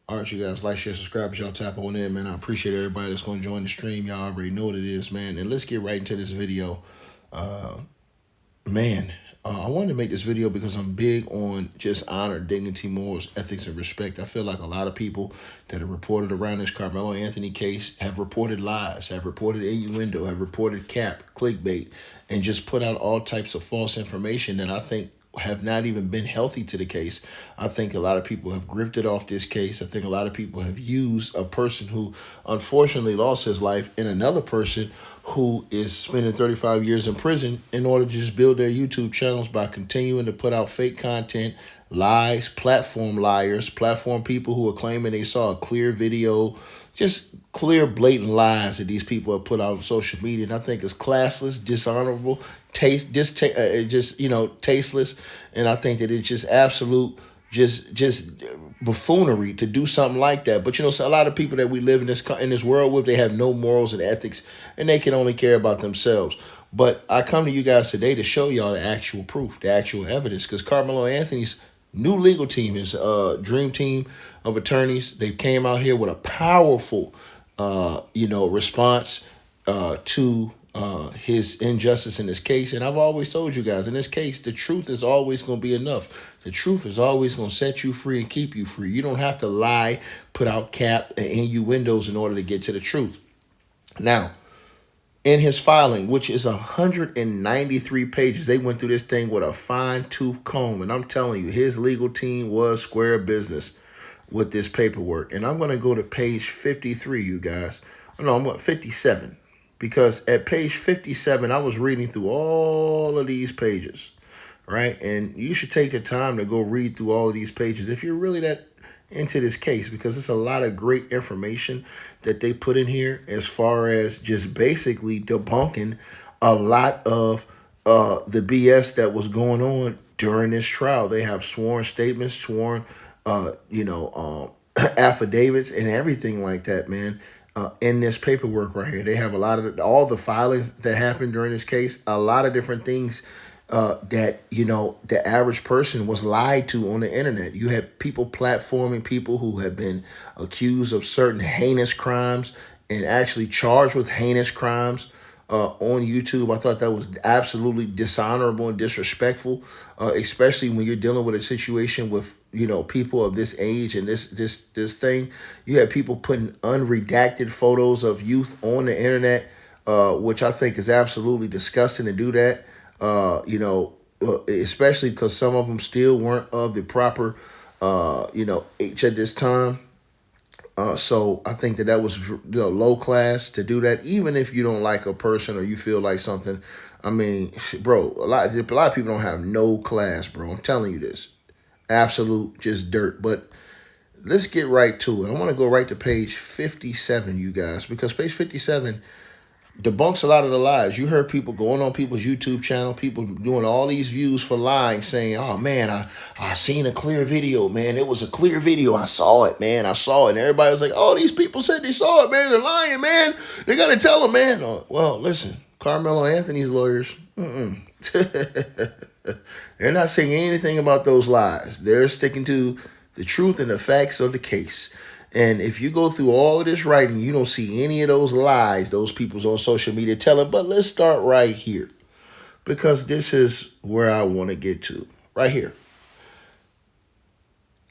All right, you guys, like, share, subscribe, y'all tap on in, man. I appreciate everybody that's going to join the stream. Y'all already know what it is, man. And let's get right into this video. Man, I wanted to make this video because I'm big on just honor, dignity, morals, ethics, and respect. I feel like a lot of people that have reported around this Carmelo Anthony case have reported lies, have reported innuendo, have reported cap, clickbait, and just put out all types of false information that I think have not even been healthy to the case. I think a lot of people have grifted off this case. I think a lot of people have used a person who unfortunately lost his life and another person who is spending 35 years in prison in order to just build their YouTube channels by continuing to put out fake content, lies, platform liars, platform people who are claiming they saw a clear video, just clear, blatant lies that these people have put out on social media. And I think it's classless, dishonorable, tasteless. And I think that it's just absolute, just buffoonery to do something like that. But so a lot of people that we live in this world with, they have no morals and ethics, and they can only care about themselves. But I come to you guys today to show y'all the actual proof, the actual evidence, because Carmelo Anthony's new legal team, his dream team of attorneys, they came out here with a powerful, response to his injustice in this case. And I've always told you guys, in this case, the truth is always going to be enough. The truth is always going to set you free and keep you free. You don't have to lie, put out cap and innuendos in order to get to the truth. Now, in his filing, which is 193 pages, they went through this thing with a fine-tooth comb. And I'm telling you, his legal team was square business with this paperwork. And I'm going to go to page 53, you guys. No, I'm at 57. Because at page 57, I was reading through all of these pages, right? And you should take the time to go read through all of these pages if you're really that into this case, because it's a lot of great information that they put in here as far as just basically debunking a lot of the BS that was going on during this trial. They have sworn statements, sworn, affidavits and everything like that, man. In this paperwork right here, they have a lot of all the filings that happened during this case, a lot of different things that the average person was lied to on the internet. You had people platforming people who have been accused of certain heinous crimes and actually charged with heinous crimes on YouTube. I thought that was absolutely dishonorable and disrespectful, especially when you're dealing with a situation with people of this age and this thing. You have people putting unredacted photos of youth on the internet, which I think is absolutely disgusting to do that. Especially because some of them still weren't of the proper, age at this time. So I think that was low class to do that, even if you don't like a person or you feel like something. I mean, bro, a lot of people don't have no class, bro. I'm telling you this, absolute just dirt. But let's get right to it. I want to go right to page 57, you guys, because page 57 debunks a lot of the lies. You heard people going on people's YouTube channel, people doing all these views for lying, saying, oh man, I seen a clear video, man. It was a clear video. I saw it, man. I saw it. And everybody was like, oh, these people said they saw it, man. They're lying, man. They got to tell them, man. Oh, well, listen, Carmelo Anthony's lawyers, they're not saying anything about those lies. They're sticking to the truth and the facts of the case. And if you go through all of this writing, you don't see any of those lies those people's on social media telling. But let's start right here, because this is where I want to get to. Right here.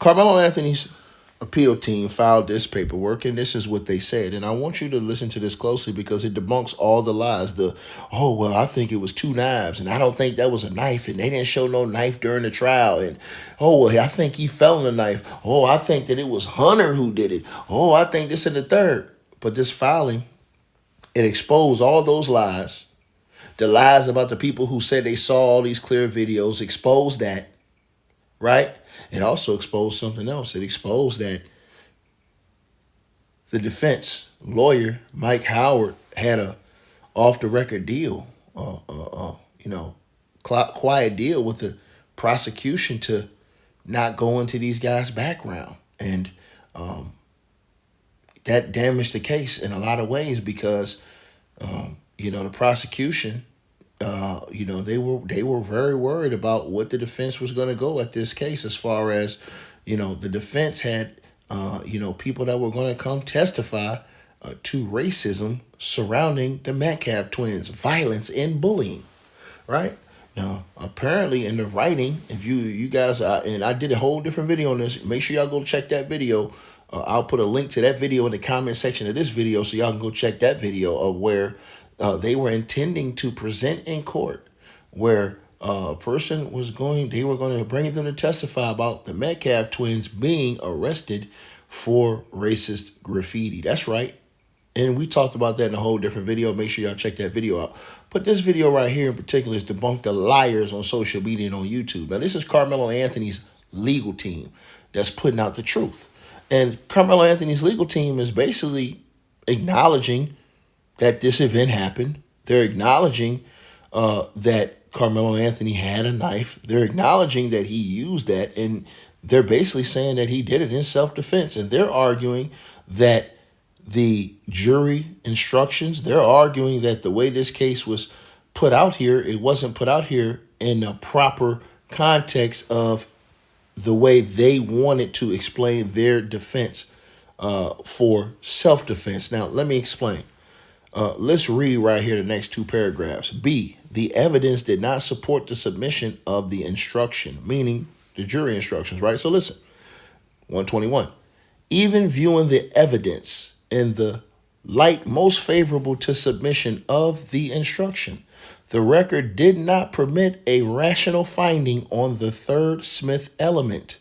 Carmelo Anthony's appeal team filed this paperwork, and this is what they said. And I want you to listen to this closely because it debunks all the lies. I think it was two knives, and I don't think that was a knife, and they didn't show no knife during the trial. And, I think he fell on the knife. Oh, I think that it was Hunter who did it. Oh, I think this and the third. But this filing, it exposed all those lies. The lies about the people who said they saw all these clear videos, exposed that, right? It also exposed something else. It exposed that the defense lawyer, Mike Howard, had a off-the-record deal, quiet deal with the prosecution to not go into these guys' background. And that damaged the case in a lot of ways because, the prosecution, they were very worried about what the defense was going to go at this case, as far as, the defense had people that were going to come testify to racism surrounding the Metcalf twins, violence and bullying, right? Now, apparently in the writing, if you guys, and I did a whole different video on this, make sure y'all go check that video. I'll put a link to that video in the comment section of this video so y'all can go check that video of where they were intending to present in court, where a person they were going to bring them to testify about the Metcalf twins being arrested for racist graffiti. That's right. And we talked about that in a whole different video. Make sure y'all check that video out. But this video right here in particular is debunk the liars on social media and on YouTube. Now, this is Karmelo Anthony's legal team that's putting out the truth. And Karmelo Anthony's legal team is basically acknowledging that this event happened. They're acknowledging that Karmelo Anthony had a knife. They're acknowledging that he used that. And they're basically saying that he did it in self-defense. And they're arguing that the jury instructions, they're arguing that the way this case was put out here, it wasn't put out here in the proper context of the way they wanted to explain their defense for self-defense. Now, let me explain. Let's read right here the next two paragraphs. B, the evidence did not support the submission of the instruction, meaning the jury instructions, right? So listen, 121. Even viewing the evidence in the light most favorable to submission of the instruction, the record did not permit a rational finding on the third Smith element.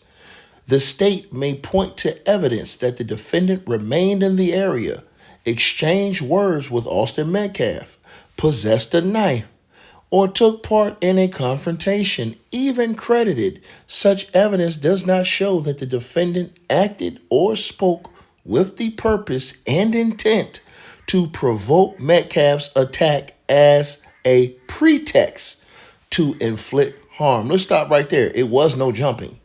The state may point to evidence that the defendant remained in the area, exchanged words with Austin Metcalf, possessed a knife, or took part in a confrontation. Even credited, such evidence does not show that the defendant acted or spoke with the purpose and intent to provoke Metcalf's attack as a pretext to inflict harm. Let's stop right there. It was no jumping.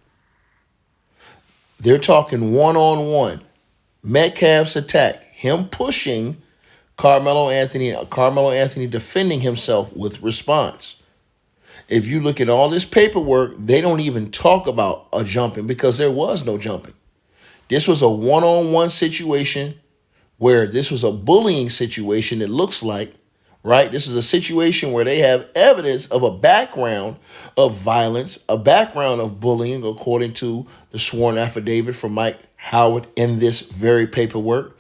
They're talking one-on-one. Metcalf's attack, him pushing Karmelo Anthony defending himself with response. If you look at all this paperwork, they don't even talk about a jumping because there was no jumping. This was a one-on-one situation where this was a bullying situation, it looks like, right? This is a situation where they have evidence of a background of violence, a background of bullying, according to the sworn affidavit from Mike Howard in this very paperwork,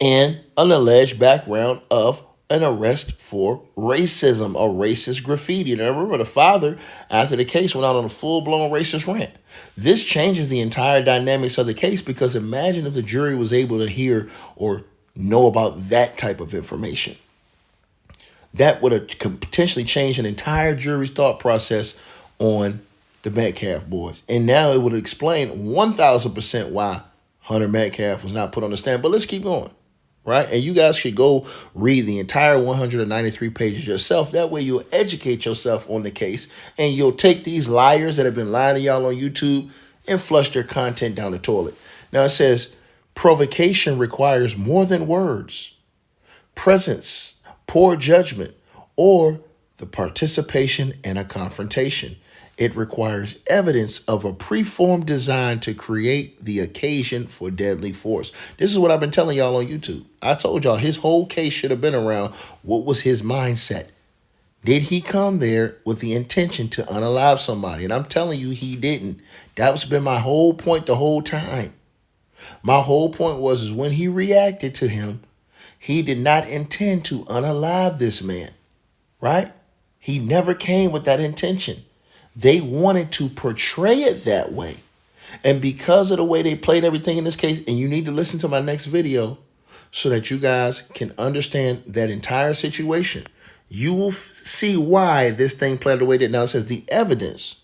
and an alleged background of an arrest for racism or racist graffiti. And I remember the father, after the case, went out on a full-blown racist rant. This changes the entire dynamics of the case because imagine if the jury was able to hear or know about that type of information. That would have potentially changed an entire jury's thought process on the Metcalf boys. And now it would explain 1,000% why Hunter Metcalf was not put on the stand. But let's keep going. Right? And you guys should go read the entire 193 pages yourself. That way you'll educate yourself on the case and you'll take these liars that have been lying to y'all on YouTube and flush their content down the toilet. Now it says, provocation requires more than words, presence, poor judgment, or the participation in a confrontation. It requires evidence of a preformed design to create the occasion for deadly force. This is what I've been telling y'all on YouTube. I told y'all his whole case should have been around what was his mindset. Did he come there with the intention to unalive somebody? And I'm telling you, he didn't. That's been my whole point the whole time. My whole point was when he reacted to him, he did not intend to unalive this man, right? He never came with that intention. They wanted to portray it that way. And because of the way they played everything in this case, and you need to listen to my next video so that you guys can understand that entire situation, you will see why this thing played the way it did. Now it says the evidence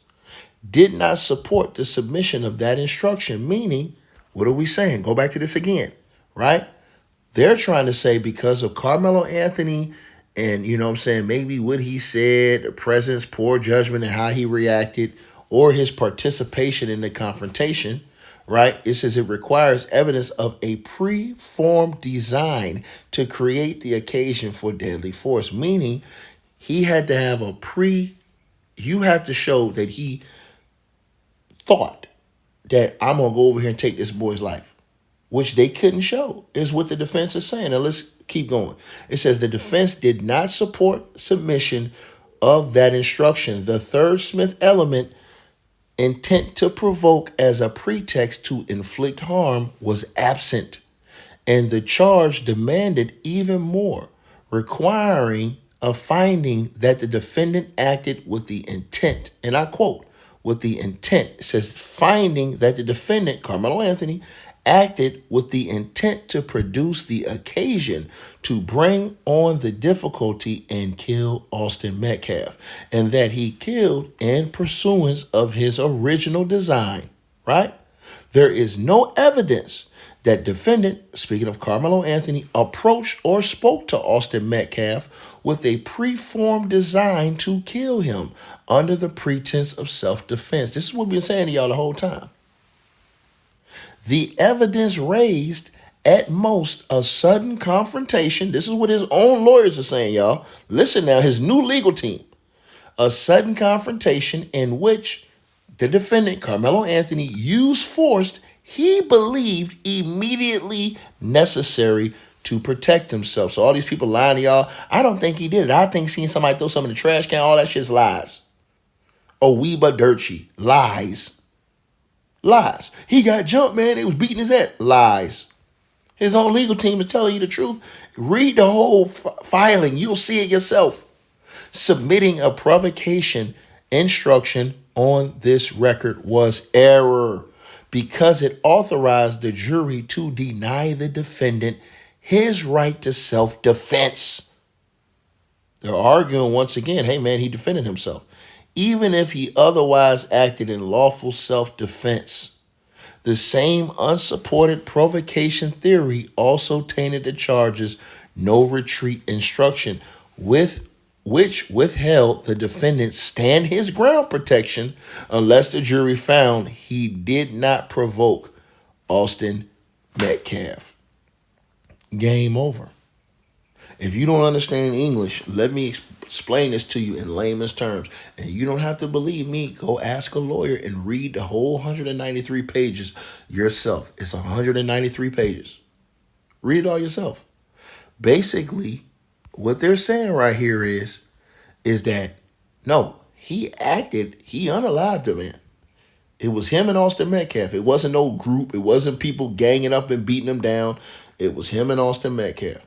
did not support the submission of that instruction, meaning, what are we saying? Go back to this again, right? They're trying to say because of Karmelo Anthony and, you know what I'm saying, maybe what he said, the presence, poor judgment, and how he reacted, or his participation in the confrontation, right? It says it requires evidence of a preformed design to create the occasion for deadly force, meaning he had to have you have to show that he thought that I'm going to go over here and take this boy's life. which they couldn't show, is what the defense is saying. Now let's keep going. It says the defense did not support submission of that instruction. The third Smith element, intent to provoke as a pretext to inflict harm, was absent, and the charge demanded even more, requiring a finding that the defendant acted with the intent, and I quote, with the intent. It says finding that the defendant, Carmelo Anthony, acted with the intent to produce the occasion to bring on the difficulty and kill Austin Metcalf, and that he killed in pursuance of his original design, right? There is no evidence that defendant, speaking of Carmelo Anthony, approached or spoke to Austin Metcalf with a preformed design to kill him under the pretense of self-defense. This is what we've been saying to y'all the whole time. The evidence raised at most a sudden confrontation. This is what his own lawyers are saying, y'all. Listen now, his new legal team. A sudden confrontation in which the defendant, Carmelo Anthony, used force he believed immediately necessary to protect himself. So all these people lying to y'all, I don't think he did it. I think seeing somebody throw something in the trash can, all that shit's lies. Owiba Dirty, lies. Lies. He got jumped, man. They was beating his head. Lies. His own legal team is telling you the truth. Read the whole filing. You'll see it yourself. Submitting a provocation instruction on this record was error, because it authorized the jury to deny the defendant his right to self-defense. They're arguing once again, hey man, he defended himself, even if he otherwise acted in lawful self-defense. The same unsupported provocation theory also tainted the charge's no retreat instruction, which withheld the defendant stand his ground protection unless the jury found he did not provoke Austin Metcalf. Game over. If you don't understand English, let me explain this to you in layman's terms. And you don't have to believe me. Go ask a lawyer and read the whole 193 pages yourself. It's 193 pages. Read it all yourself. Basically, what they're saying right here is that, no, he unalived the man. It was him and Austin Metcalf. It wasn't no group. It wasn't people ganging up and beating him down. It was him and Austin Metcalf.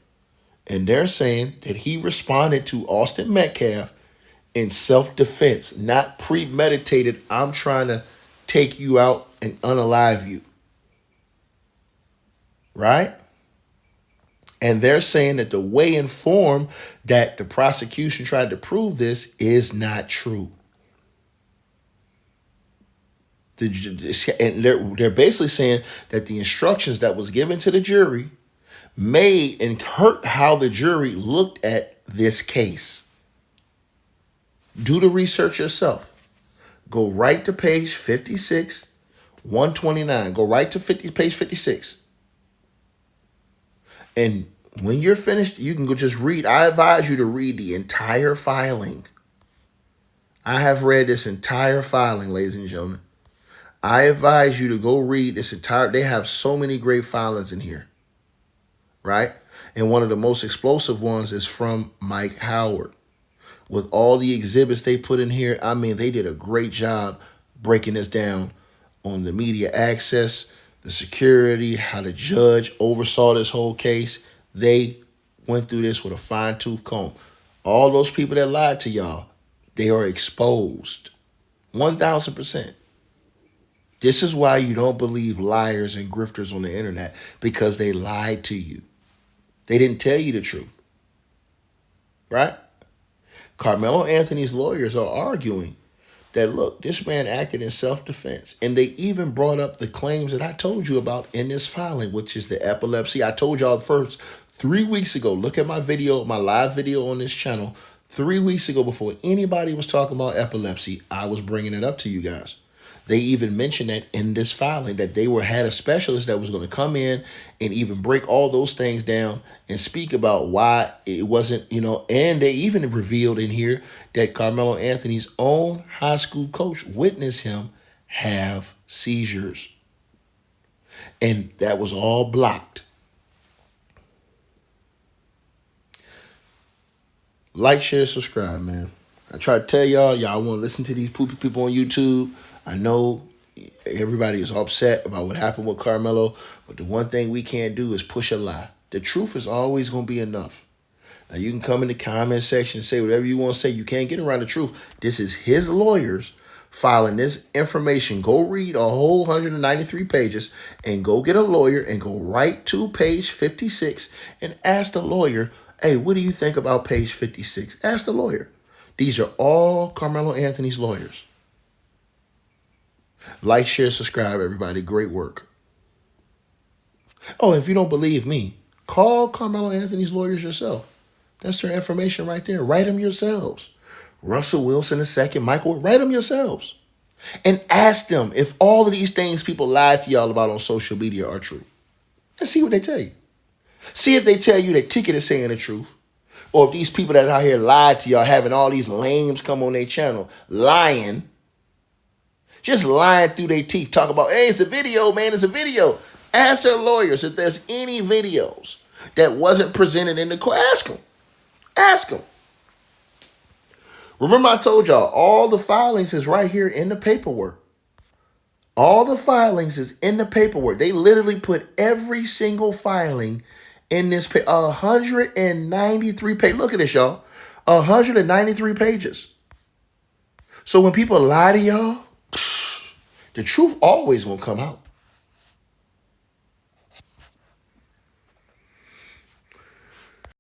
And they're saying that he responded to Austin Metcalf in self-defense, not premeditated, I'm trying to take you out and unalive you. Right? And they're saying that the way and form that the prosecution tried to prove this is not true. And they're basically saying that the instructions that was given to the jury made and hurt how the jury looked at this case. Do the research yourself. Go right to page 56, 129. Go right to page 56. And when you're finished, you can go just read. I advise you to read the entire filing. I have read this entire filing, ladies and gentlemen. I advise you to go read this entire. They have so many great filings in here, right? And one of the most explosive ones is from Mike Howard. With all the exhibits they put in here, I mean, they did a great job breaking this down on the media access, the security, how the judge oversaw this whole case. They went through this with a fine-tooth comb. All those people that lied to y'all, they are exposed. 1,000%. This is why you don't believe liars and grifters on the internet, because they lied to you. They didn't tell you the truth. Right? Carmelo Anthony's lawyers are arguing that, look, this man acted in self-defense. And they even brought up the claims that I told you about in this filing, which is the epilepsy. I told y'all first 3 weeks ago. Look at my video, my live video on this channel. 3 weeks ago, before anybody was talking about epilepsy, I was bringing it up to you guys. They even mentioned that in this filing, that they had a specialist that was going to come in and even break all those things down and speak about why it wasn't, and they even revealed in here that Carmelo Anthony's own high school coach witnessed him have seizures. And that was all blocked. Like, share, subscribe, man. I try to tell y'all want to listen to these poopy people on YouTube. I know everybody is upset about what happened with Karmelo, but the one thing we can't do is push a lie. The truth is always going to be enough. Now, you can come in the comment section and say whatever you want to say. You can't get around the truth. This is his lawyers filing this information. Go read a whole 193 pages and go get a lawyer and go right to page 56 and ask the lawyer, hey, what do you think about page 56? Ask the lawyer. These are all Carmelo Anthony's lawyers. Like, share, subscribe, everybody. Great work. Oh, if you don't believe me, call Carmelo Anthony's lawyers yourself. That's their information right there. Write them yourselves. Russell Wilson II, Michael, write them yourselves. And ask them if all of these things people lied to y'all about on social media are true. And see what they tell you. See if they tell you that Ticket is saying the truth. Or if these people that out here lied to y'all, having all these lames come on their channel, lying, just lying through their teeth, talk about, hey, it's a video, man, it's a video. Ask their lawyers if there's any videos that wasn't presented in the court. Ask them. Ask them. Remember I told y'all, all the filings is right here in the paperwork. All the filings is in the paperwork. They literally put every single filing in this 193 pages. Look at this, y'all. 193 pages. So when people lie to y'all, the truth always gonna come out.